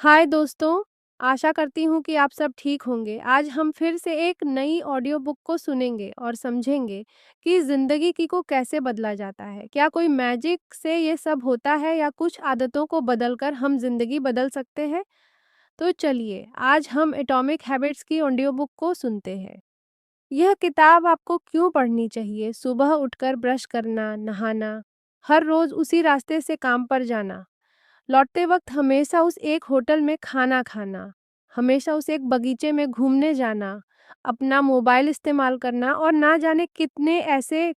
हाय दोस्तों, आशा करती हूँ कि आप सब ठीक होंगे। आज हम फिर से एक नई ऑडियो बुक को सुनेंगे और समझेंगे कि ज़िंदगी की को कैसे बदला जाता है। क्या कोई मैजिक से ये सब होता है या कुछ आदतों को बदलकर हम ज़िंदगी बदल सकते हैं? तो चलिए, आज हम एटॉमिक हैबिट्स की ऑडियो बुक को सुनते हैं। यह किताब आपको क्यों पढ़नी चाहिए? सुबह उठकर ब्रश करना, नहाना, हर रोज़ उसी रास्ते से काम पर जाना, लौटते वक्त हमेशा उस एक होटल में खाना खाना, हमेशा उस एक बगीचे में घूमने जाना, अपना मोबाइल इस्तेमाल करना और ना जाने कितने ऐसे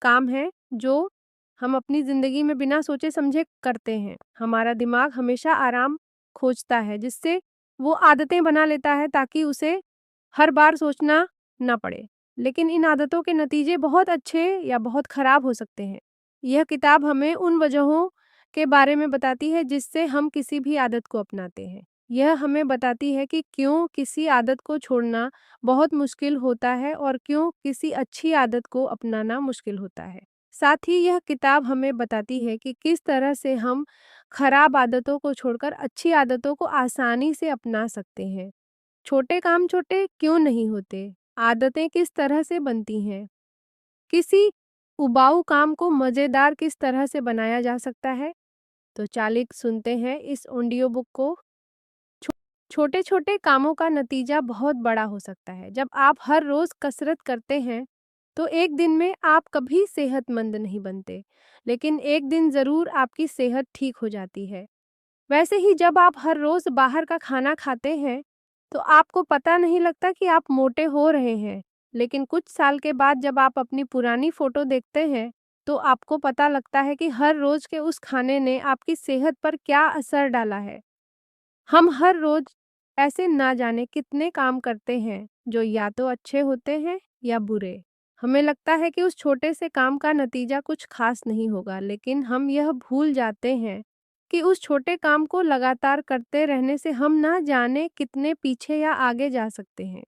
काम हैं जो हम अपनी ज़िंदगी में बिना सोचे समझे करते हैं। हमारा दिमाग हमेशा आराम खोजता है, जिससे वो आदतें बना लेता है ताकि उसे हर बार सोचना ना पड़े। लेकिन इन आदतों के नतीजे बहुत अच्छे या बहुत खराब हो सकते हैं। यह किताब हमें उन वजहों के बारे में बताती है जिससे हम किसी भी आदत को अपनाते हैं। यह हमें बताती है कि क्यों किसी आदत को छोड़ना बहुत मुश्किल होता है और क्यों किसी अच्छी आदत को अपनाना मुश्किल होता है। साथ ही यह किताब हमें बताती है कि किस तरह से हम खराब आदतों को छोड़कर अच्छी आदतों को आसानी से अपना सकते हैं। छोटे काम छोटे क्यों नहीं होते? आदतें किस तरह से बनती हैं? किसी उबाऊ काम को मज़ेदार किस तरह से बनाया जा सकता है? तो चालिक सुनते हैं इस ऑडियो बुक को। छो छोटे-छोटे कामों का नतीजा बहुत बड़ा हो सकता है। जब आप हर रोज़ कसरत करते हैं, तो एक दिन में आप कभी सेहतमंद नहीं बनते, लेकिन एक दिन ज़रूर आपकी सेहत ठीक हो जाती है। वैसे ही जब आप हर रोज़ बाहर का खाना खाते हैं, तो आपको पता नहीं लगता कि आप मोटे हो रहे हैं, लेकिन कुछ साल के बाद जब आप अपनी पुरानी फ़ोटो देखते हैं, तो आपको पता लगता है कि हर रोज़ के उस खाने ने आपकी सेहत पर क्या असर डाला है। हम हर रोज़ ऐसे ना जाने कितने काम करते हैं, जो या तो अच्छे होते हैं या बुरे। हमें लगता है कि उस छोटे से काम का नतीजा कुछ खास नहीं होगा, लेकिन हम यह भूल जाते हैं कि उस छोटे काम को लगातार करते रहने से हम ना जाने कितने पीछे या आगे जा सकते हैं।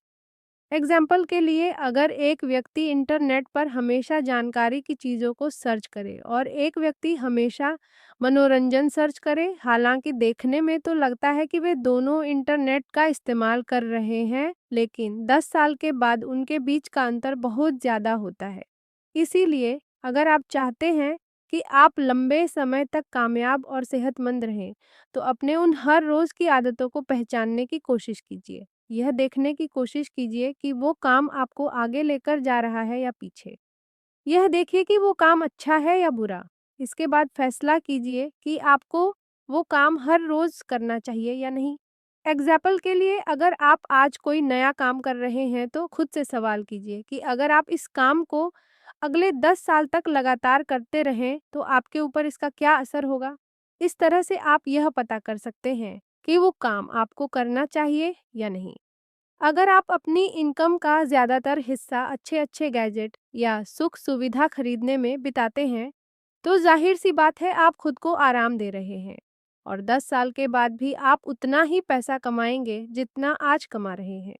एग्जाम्पल के लिए, अगर एक व्यक्ति इंटरनेट पर हमेशा जानकारी की चीज़ों को सर्च करे और एक व्यक्ति हमेशा मनोरंजन सर्च करे, हालांकि देखने में तो लगता है कि वे दोनों इंटरनेट का इस्तेमाल कर रहे हैं, लेकिन 10 साल के बाद उनके बीच का अंतर बहुत ज़्यादा होता है। इसीलिए अगर आप चाहते हैं कि आप लंबे समय तक कामयाब और सेहतमंद रहें, तो अपने उन हर रोज़ की आदतों को पहचानने की कोशिश कीजिए। यह देखने की कोशिश कीजिए कि वो काम आपको आगे लेकर जा रहा है या पीछे। यह देखिए कि वो काम अच्छा है या बुरा। इसके बाद फैसला कीजिए कि आपको वो काम हर रोज़ करना चाहिए या नहीं। एग्ज़ाम्पल के लिए, अगर आप आज कोई नया काम कर रहे हैं, तो खुद से सवाल कीजिए कि अगर आप इस काम को अगले 10 साल तक लगातार करते रहें, तो आपके ऊपर इसका क्या असर होगा? इस तरह से आप यह पता कर सकते हैं कि वो काम आपको करना चाहिए या नहीं। अगर आप अपनी इनकम का ज़्यादातर हिस्सा अच्छे-अच्छे गैजेट या सुख-सुविधा खरीदने में बिताते हैं, तो ज़ाहिर-सी बात है आप खुद को आराम दे रहे हैं और 10 साल के बाद भी आप उतना ही पैसा कमाएँगे जितना आज कमा रहे हैं।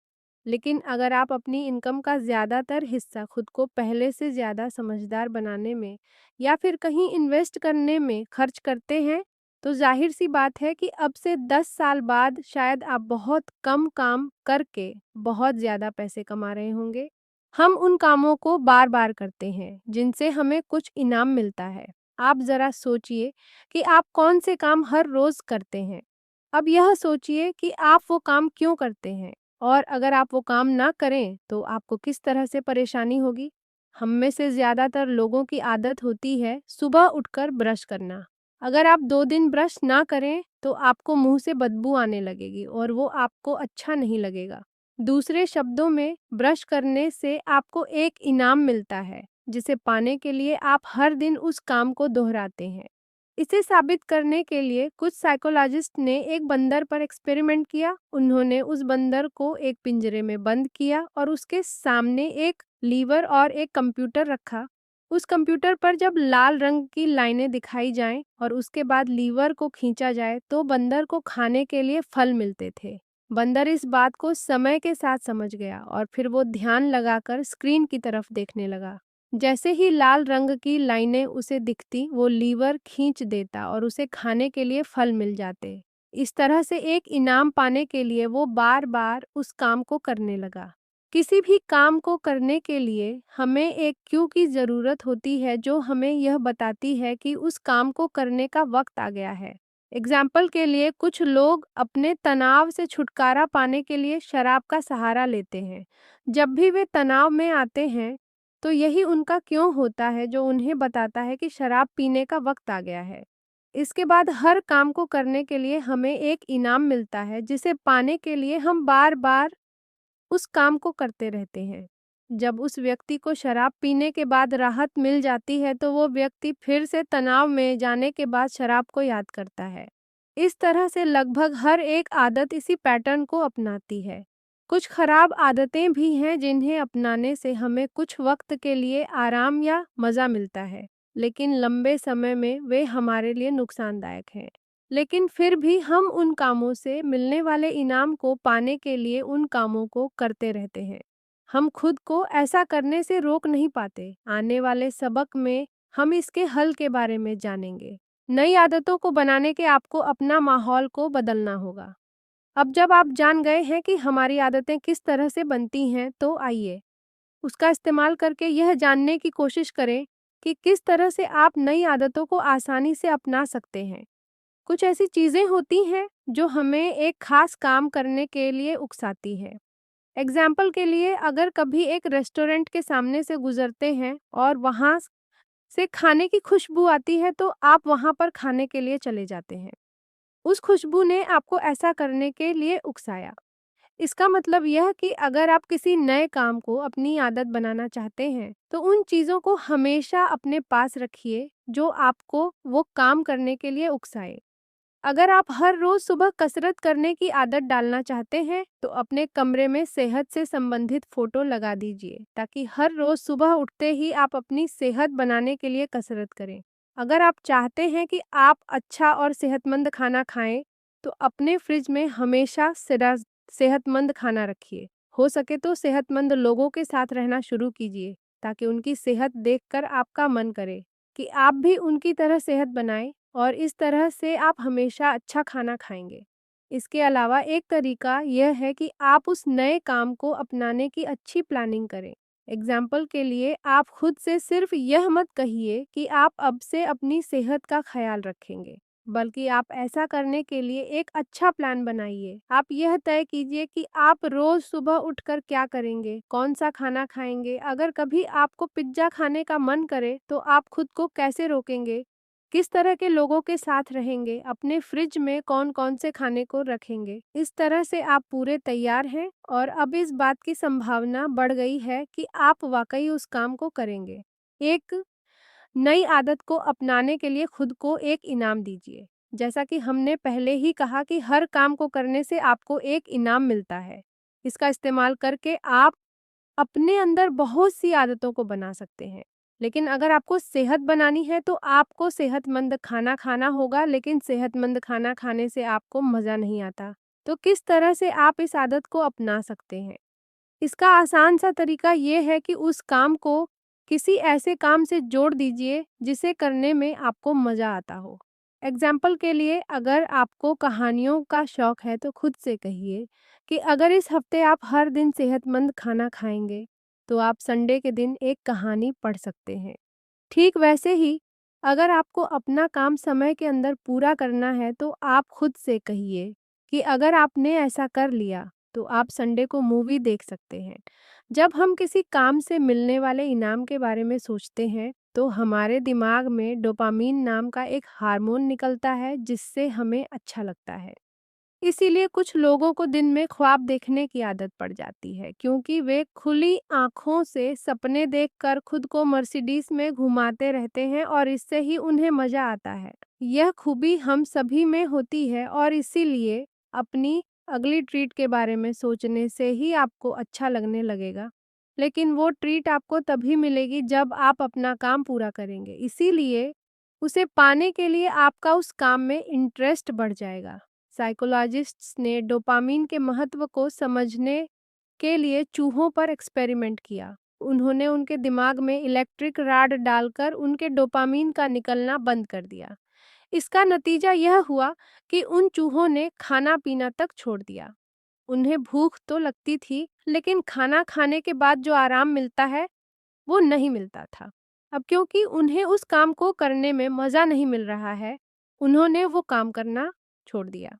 लेकिन अगर आप अपनी इनकम का ज़्यादातर हिस्सा खुद को पहले से ज़्यादा समझदार बनाने में या फिर कहीं इन्वेस्ट करने में खर्च करते हैं, तो ज़ाहिर-सी बात है कि अब से 10 साल बाद शायद आप बहुत कम काम करके बहुत ज़्यादा पैसे कमा रहे होंगे। हम उन कामों को बार-बार करते हैं, जिनसे हमें कुछ इनाम मिलता है। आप ज़रा सोचिए कि आप कौन से काम हर रोज़ करते हैं। अब यह सोचिए कि आप वो काम क्यों करते हैं और अगर आप वो काम ना करें, तो आपको किस तरह से परेशानी होगी। हम में से ज़्यादातर लोगों की आदत होती है सुबह उठकर ब्रश करना। अगर आप 2 दिन ब्रश ना करें, तो आपको मुँह से बदबू आने लगेगी और वो आपको अच्छा नहीं लगेगा। दूसरे शब्दों में, ब्रश करने से आपको एक इनाम मिलता है, जिसे पाने के लिए आप हर दिन उस काम को दोहराते हैं। इसे साबित करने के लिए कुछ साइकोलॉजिस्ट ने एक बंदर पर एक्सपेरिमेंट किया। उन्होंने उस बंदर को एक पिंजरे में बंद किया और उसके सामने एक लीवर और एक कंप्यूटर रखा। उस कंप्यूटर पर जब लाल रंग की लाइनें दिखाई जाएं और उसके बाद लीवर को खींचा जाए, तो बंदर को खाने के लिए फल मिलते थे। बंदर इस बात को समय के साथ समझ गया और फिर वो ध्यान लगाकर स्क्रीन की तरफ देखने लगा। जैसे ही लाल रंग की लाइनें उसे दिखती, वो लीवर खींच देता और उसे खाने के लिए फल मिल जाते। इस तरह से एक इनाम पाने के लिए वो बार-बार उस काम को करने लगा। किसी भी काम को करने के लिए हमें एक क्यू की ज़रूरत होती है जो हमें यह बताती है कि उस काम को करने का वक़्त आ गया है। एग्ज़ाम्पल के लिए कुछ लोग अपने तनाव से छुटकारा पाने के लिए शराब का सहारा लेते हैं। जब भी वे तनाव में आते हैं, तो यही उनका क्यों होता है जो उन्हें बताता है कि शराब पीने का वक़्त आ गया है। इसके बाद हर काम को करने के लिए हमें एक इनाम मिलता है जिसे पाने के लिए हम बार-बार उस काम को करते रहते हैं। जब उस व्यक्ति को शराब पीने के बाद राहत मिल जाती है तो वो व्यक्ति फिर से तनाव में जाने के बाद शराब को याद करता है। इस तरह से लगभग हर एक आदत इसी पैटर्न को अपनाती है। कुछ खराब आदतें भी हैं जिन्हें अपनाने से हमें कुछ वक्त के लिए आराम या मज़ा मिलता है, लेकिन लंबे समय में वे हमारे लिए नुकसानदायक हैं। लेकिन फिर भी हम उन कामों से मिलने वाले इनाम को पाने के लिए उन कामों को करते रहते हैं। हम खुद को ऐसा करने से रोक नहीं पाते। आने वाले सबक में हम इसके हल के बारे में जानेंगे। नई आदतों को बनाने के आपको अपना माहौल को बदलना होगा। अब जब आप जान गए हैं कि हमारी आदतें किस तरह से बनती हैं, तो आइए उसका इस्तेमाल करके यह जानने की कोशिश करें कि किस तरह से आप नई आदतों को आसानी से अपना सकते हैं। कुछ ऐसी चीज़ें होती हैं जो हमें एक खास काम करने के लिए उकसाती है। एग्जाम्पल के लिए अगर कभी एक रेस्टोरेंट के सामने से गुजरते हैं और वहाँ से खाने की खुशबू आती है तो आप वहाँ पर खाने के लिए चले जाते हैं। उस खुशबू ने आपको ऐसा करने के लिए उकसाया। इसका मतलब यह कि अगर आप किसी नए काम को अपनी आदत बनाना चाहते हैं, तो उन चीज़ों को हमेशा अपने पास रखिए जो आपको वो काम करने के लिए उकसाए। अगर आप हर रोज सुबह कसरत करने की आदत डालना चाहते हैं, तो अपने कमरे में सेहत से संबंधित फोटो लगा दीजिए ताकि हर रोज सुबह उठते ही आप अपनी सेहत बनाने के लिए कसरत करें। अगर आप चाहते हैं कि आप अच्छा और सेहतमंद खाना खाएं, तो अपने फ्रिज में हमेशा सेहतमंद खाना रखिए। हो सके तो सेहतमंद लोगों के साथ रहना शुरू कीजिए ताकि उनकी सेहत देखकर आपका मन करे कि आप भी उनकी तरह सेहत बनाएं और इस तरह से आप हमेशा अच्छा खाना खाएंगे। इसके अलावा एक तरीका यह है कि आप उस नए काम को अपनाने की अच्छी प्लानिंग करें। एग्जाम्पल के लिए आप खुद से सिर्फ यह मत कहिए कि आप अब से अपनी सेहत का ख्याल रखेंगे, बल्कि आप ऐसा करने के लिए एक अच्छा प्लान बनाइए। आप यह तय कीजिए कि आप रोज सुबह उठकर क्या करेंगे, कौन सा खाना खाएंगे। अगर कभी आपको पिज्ज़ा खाने का मन करे तो आप खुद को कैसे रोकेंगे, किस तरह के लोगों के साथ रहेंगे, अपने फ्रिज में कौन-कौन से खाने को रखेंगे। इस तरह से आप पूरे तैयार हैं और अब इस बात की संभावना बढ़ गई है कि आप वाकई उस काम को करेंगे। एक नई आदत को अपनाने के लिए खुद को एक इनाम दीजिए। जैसा कि हमने पहले ही कहा कि हर काम को करने से आपको एक इनाम मिलता है। इसका इस्तेमाल करके आप अपने अंदर बहुत सी आदतों को बना सकते हैं। लेकिन अगर आपको सेहत बनानी है तो आपको सेहतमंद खाना खाना होगा, लेकिन सेहतमंद खाना खाने से आपको मज़ा नहीं आता। तो किस तरह से आप इस आदत को अपना सकते हैं? इसका आसान सा तरीका ये है कि उस काम को किसी ऐसे काम से जोड़ दीजिए जिसे करने में आपको मज़ा आता हो। एग्जाम्पल के लिए अगर आपको कहानियों का शौक है तो खुद से कहिए कि अगर इस हफ्ते आप हर दिन सेहतमंद खाना खाएंगे, तो आप संडे के दिन एक कहानी पढ़ सकते हैं। ठीक वैसे ही अगर आपको अपना काम समय के अंदर पूरा करना है तो आप खुद से कहिए कि अगर आपने ऐसा कर लिया तो आप संडे को मूवी देख सकते हैं। जब हम किसी काम से मिलने वाले इनाम के बारे में सोचते हैं तो हमारे दिमाग में डोपामीन नाम का एक हार्मोन निकलता है जिससे हमें अच्छा लगता है। इसीलिए कुछ लोगों को दिन में ख्वाब देखने की आदत पड़ जाती है क्योंकि वे खुली आंखों से सपने देखकर खुद को मर्सिडीज में घुमाते रहते हैं और इससे ही उन्हें मजा आता है। यह खूबी हम सभी में होती है और इसीलिए अपनी अगली ट्रीट के बारे में सोचने से ही आपको अच्छा लगने लगेगा। लेकिन वो ट्रीट आपको तभी मिलेगी जब आप अपना काम पूरा करेंगे। इसीलिए उसे पाने के लिए आपका उस काम में इंटरेस्ट बढ़ जाएगा। साइकोलॉजिस्ट्स ने डोपामीन के महत्व को समझने के लिए चूहों पर एक्सपेरिमेंट किया। उन्होंने उनके दिमाग में इलेक्ट्रिक राड डालकर उनके डोपामीन का निकलना बंद कर दिया। इसका नतीजा यह हुआ कि उन चूहों ने खाना-पीना तक छोड़ दिया। उन्हें भूख तो लगती थी, लेकिन खाना खाने के बाद जो आराम मिलता है, वो नहीं मिलता था। अब क्योंकि उन्हें उस काम को करने में मज़ा नहीं मिल रहा है, उन्होंने वो काम करना छोड़ दिया।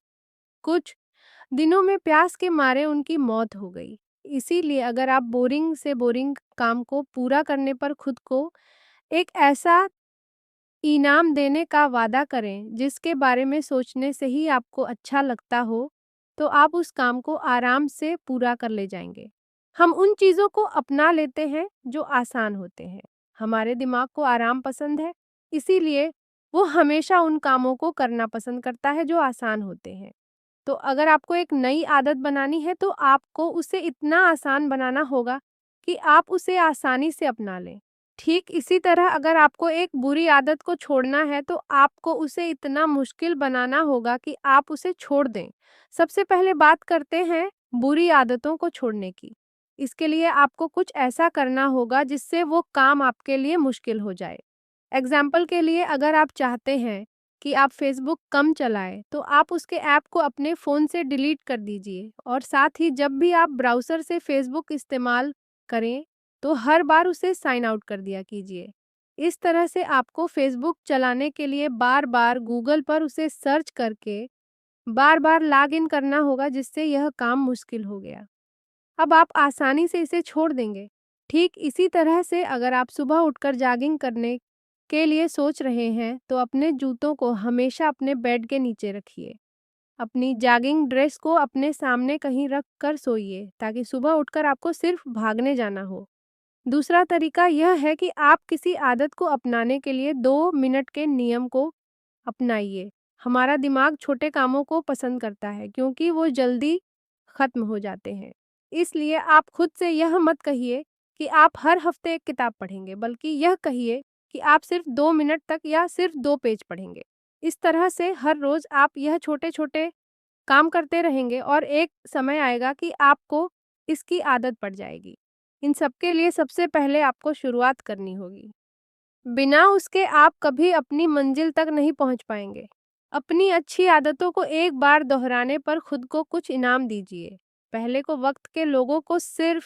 कुछ दिनों में प्यास के मारे उनकी मौत हो गई। इसीलिए अगर आप बोरिंग से बोरिंग काम को पूरा करने पर खुद को एक ऐसा इनाम देने का वादा करें, जिसके बारे में सोचने से ही आपको अच्छा लगता हो, तो आप उस काम को आराम से पूरा कर ले जाएँगे। हम उन चीज़ों को अपना लेते हैं, जो आसान होते हैं। हमारे दिमाग को आराम पसंद है, इसीलिए वो हमेशा उन कामों को करना पसंद करता है, जो आसान होते हैं। तो अगर आपको एक नई आदत बनानी है, तो आपको उसे इतना आसान बनाना होगा कि आप उसे आसानी से अपना लें। ठीक इसी तरह अगर आपको एक बुरी आदत को छोड़ना है, तो आपको उसे इतना मुश्किल बनाना होगा कि आप उसे छोड़ दें। सबसे पहले बात करते हैं बुरी आदतों को छोड़ने की। इसके लिए आपको कुछ ऐसा करना होगा जिससे वो काम आपके लिए मुश्किल हो जाए। एग्ज़ाम्पल के लिए अगर आप चाहते हैं कि आप फ़ेसबुक कम चलाएँ, तो आप उसके ऐप को अपने फ़ोन से डिलीट कर दीजिए और साथ ही जब भी आप ब्राउज़र से फ़ेसबुक इस्तेमाल करें, तो हर बार उसे साइन आउट कर दिया कीजिए। इस तरह से आपको फ़ेसबुक चलाने के लिए बार-बार गूगल पर उसे सर्च करके बार-बार लॉग इन करना होगा, जिससे यह काम मुश्किल हो गया। अब आप आसानी से इसे छोड़ देंगे। ठीक इसी तरह से अगर आप सुबह उठकर जॉगिंग करने के लिए सोच रहे हैं, तो अपने जूतों को हमेशा अपने बेड के नीचे रखिए। अपनी जॉगिंग ड्रेस को अपने सामने कहीं रख कर सोइए, ताकि सुबह उठकर आपको सिर्फ भागने जाना हो। दूसरा तरीका यह है कि आप किसी आदत को अपनाने के लिए 2 मिनट के नियम को अपनाइए। हमारा दिमाग छोटे कामों को पसंद करता है, क्योंकि वो जल्दी खत्म हो जाते हैं। इसलिए आप खुद से यह मत कहिए कि आप हर हफ्ते एक किताब पढ़ेंगे, बल्कि यह कहिए कि आप सिर्फ 2 मिनट तक या सिर्फ 2 पेज पढ़ेंगे। इस तरह से हर रोज आप यह छोटे-छोटे काम करते रहेंगे और एक समय आएगा कि आपको इसकी आदत पड़ जाएगी। इन सब के लिए सबसे पहले आपको शुरुआत करनी होगी। बिना उसके आप कभी अपनी मंजिल तक नहीं पहुंच पाएंगे। अपनी अच्छी आदतों को एक बार दोहराने पर खुद को कुछ इनाम दीजिए। पहले को वक्त के लोगों को सिर्फ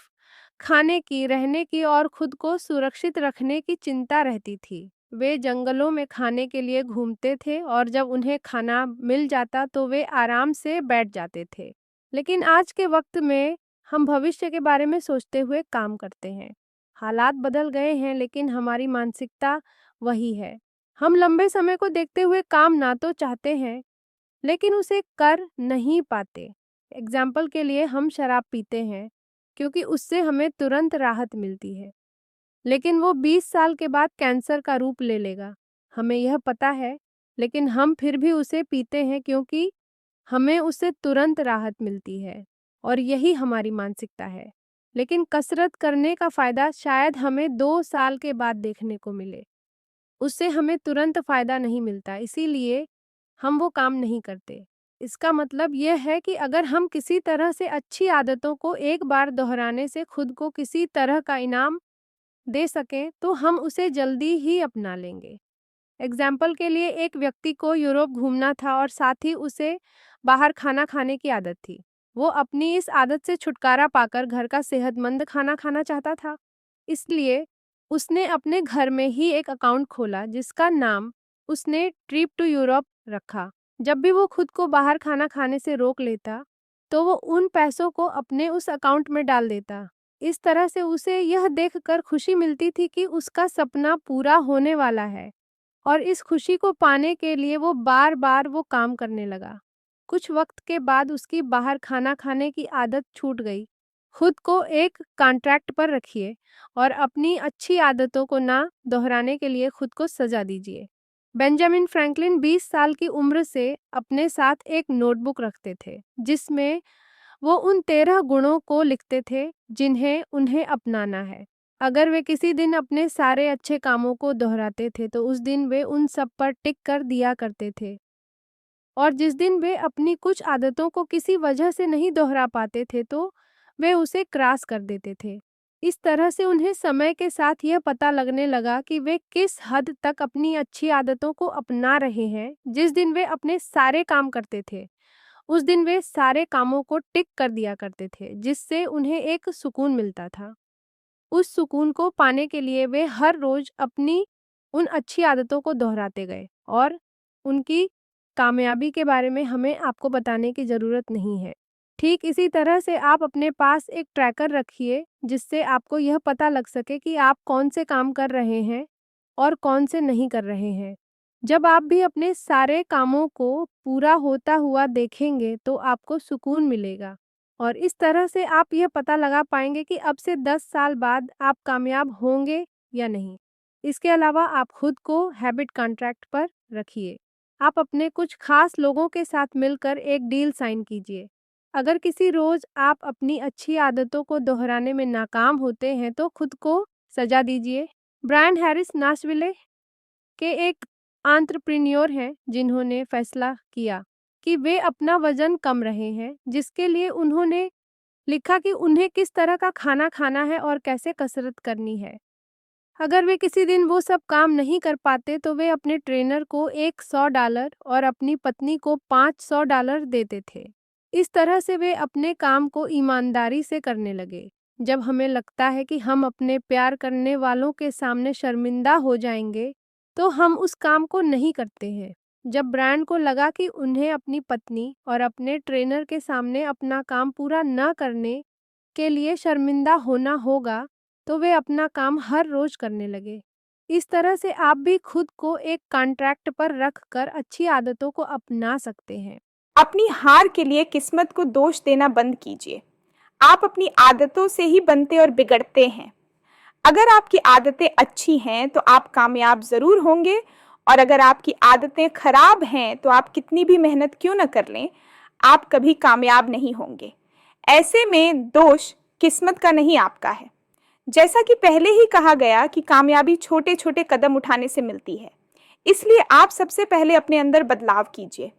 खाने की, रहने की और खुद को सुरक्षित रखने की चिंता रहती थी। वे जंगलों में खाने के लिए घूमते थे और जब उन्हें खाना मिल जाता तो वे आराम से बैठ जाते थे। लेकिन आज के वक्त में हम भविष्य के बारे में सोचते हुए काम करते हैं। हालात बदल गए हैं, लेकिन हमारी मानसिकता वही है। हम लंबे समय को देखते हुए काम ना तो चाहते हैं, लेकिन उसे कर नहीं पाते। एग्जाम्पल के लिए हम शराब पीते हैं, क्योंकि उससे हमें तुरंत राहत मिलती है, लेकिन वो 20 साल के बाद कैंसर का रूप ले लेगा। हमें यह पता है, लेकिन हम फिर भी उसे पीते हैं क्योंकि हमें उससे तुरंत राहत मिलती है और यही हमारी मानसिकता है। लेकिन कसरत करने का फ़ायदा शायद हमें 2 साल के बाद देखने को मिले। उससे हमें तुरंत फ़ायदा नहीं मिलता, इसीलिए हम वो काम नहीं करते। इसका मतलब यह है कि अगर हम किसी तरह से अच्छी आदतों को एक बार दोहराने से खुद को किसी तरह का इनाम दे सकें, तो हम उसे जल्दी ही अपना लेंगे। एग्जाम्पल के लिए एक व्यक्ति को यूरोप घूमना था और साथ ही उसे बाहर खाना खाने की आदत थी। वो अपनी इस आदत से छुटकारा पाकर घर का सेहतमंद खाना खाना चाहता था। इसलिए उसने अपने घर में ही एक अकाउंट खोला, जिसका नाम उसने ट्रिप टू यूरोप रखा। जब भी वो खुद को बाहर खाना खाने से रोक लेता, तो वो उन पैसों को अपने उस अकाउंट में डाल देता। इस तरह से उसे यह देखकर खुशी मिलती थी कि उसका सपना पूरा होने वाला है, और इस खुशी को पाने के लिए वो बार-बार वो काम करने लगा। कुछ वक्त के बाद उसकी बाहर खाना खाने की आदत छूट गई। खुद को एक कॉन्ट्रैक्ट पर रखिए और अपनी अच्छी आदतों को ना दोहराने के लिए खुद को सजा दीजिए। बेंजामिन फ्रैंकलिन 20 साल की उम्र से अपने साथ एक नोटबुक रखते थे, जिसमें वो उन 13 गुणों को लिखते थे जिन्हें उन्हें अपनाना है। अगर वे किसी दिन अपने सारे अच्छे कामों को दोहराते थे, तो उस दिन वे उन सब पर टिक कर दिया करते थे, और जिस दिन वे अपनी कुछ आदतों को किसी वजह से नहीं दोहरा पाते थे, तो वे उसे क्रॉस कर देते थे। इस तरह से उन्हें समय के साथ यह पता लगने लगा कि वे किस हद तक अपनी अच्छी आदतों को अपना रहे हैं। जिस दिन वे अपने सारे काम करते थे, उस दिन वे सारे कामों को टिक कर दिया करते थे, जिससे उन्हें एक सुकून मिलता था। उस सुकून को पाने के लिए वे हर रोज अपनी उन अच्छी आदतों को दोहराते गए और उनकी कामयाबी के बारे में हमें आपको बताने की ज़रूरत नहीं है। ठीक इसी तरह से आप अपने पास एक ट्रैकर रखिए, जिससे आपको यह पता लग सके कि आप कौन से काम कर रहे हैं और कौन से नहीं कर रहे हैं। जब आप भी अपने सारे कामों को पूरा होता हुआ देखेंगे तो आपको सुकून मिलेगा और इस तरह से आप यह पता लगा पाएंगे कि अब से 10 साल बाद आप कामयाब होंगे या नहीं। इसके अलावा आप खुद को हैबिट कॉन्ट्रैक्ट पर रखिए। आप अपने कुछ खास लोगों के साथ मिलकर एक डील साइन कीजिए। अगर किसी रोज आप अपनी अच्छी आदतों को दोहराने में नाकाम होते हैं तो खुद को सजा दीजिए। ब्रायन हैरिस नाशविले के एक एंटरप्रेन्योर हैं, जिन्होंने फैसला किया कि वे अपना वजन कम रहे हैं, जिसके लिए उन्होंने लिखा कि उन्हें किस तरह का खाना खाना है और कैसे कसरत करनी है। अगर वे किसी दिन वो सब काम नहीं कर पाते तो वे अपने ट्रेनर को $100 और अपनी पत्नी को $500 देते थे। इस तरह से वे अपने काम को ईमानदारी से करने लगे। जब हमें लगता है कि हम अपने प्यार करने वालों के सामने शर्मिंदा हो जाएंगे तो हम उस काम को नहीं करते हैं। जब ब्रायन को लगा कि उन्हें अपनी पत्नी और अपने ट्रेनर के सामने अपना काम पूरा न करने के लिए शर्मिंदा होना होगा तो वे अपना काम हर रोज करने लगे। इस तरह से आप भी खुद को एक कॉन्ट्रैक्ट पर रख कर अच्छी आदतों को अपना सकते हैं। अपनी हार के लिए किस्मत को दोष देना बंद कीजिए। आप अपनी आदतों से ही बनते और बिगड़ते हैं। अगर आपकी आदतें अच्छी हैं तो आप कामयाब ज़रूर होंगे, और अगर आपकी आदतें खराब हैं तो आप कितनी भी मेहनत क्यों न कर लें, आप कभी कामयाब नहीं होंगे। ऐसे में दोष किस्मत का नहीं, आपका है। जैसा कि पहले ही कहा गया कि कामयाबी छोटे छोटे कदम उठाने से मिलती है, इसलिए आप सबसे पहले अपने अंदर बदलाव कीजिए।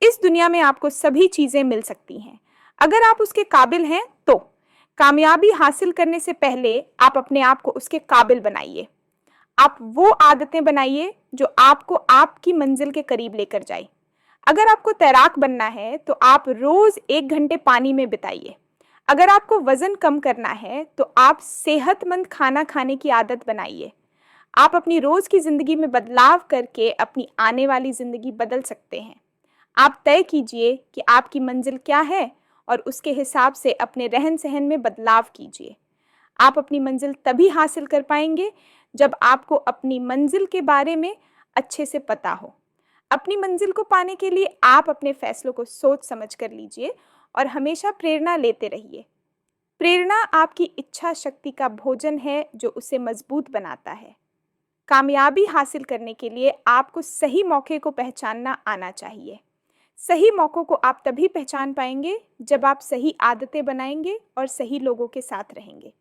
इस दुनिया में आपको सभी चीज़ें मिल सकती हैं, अगर आप उसके काबिल हैं तो। कामयाबी हासिल करने से पहले आप अपने आप को उसके काबिल बनाइए। आप वो आदतें बनाइए जो आपको आपकी मंजिल के करीब लेकर जाए। अगर आपको तैराक बनना है तो आप रोज 1 घंटे पानी में बिताइए। अगर आपको वजन कम करना है तो आप सेहतमंद खाना खाने की आदत बनाइए। आप अपनी रोज की जिंदगी में बदलाव करके अपनी आने वाली जिंदगी बदल सकते हैं। आप तय कीजिए कि आपकी मंजिल क्या है और उसके हिसाब से अपने रहन सहन में बदलाव कीजिए। आप अपनी मंजिल तभी हासिल कर पाएंगे जब आपको अपनी मंजिल के बारे में अच्छे से पता हो। अपनी मंजिल को पाने के लिए आप अपने फैसलों को सोच समझ कर लीजिए और हमेशा प्रेरणा लेते रहिए। प्रेरणा आपकी इच्छा शक्ति का भोजन है जो उसे मजबूत बनाता है। कामयाबी हासिल करने के लिए आपको सही मौके को पहचानना आना चाहिए। सही मौक़ों को आप तभी पहचान पाएंगे जब आप सही आदतें बनाएंगे और सही लोगों के साथ रहेंगे।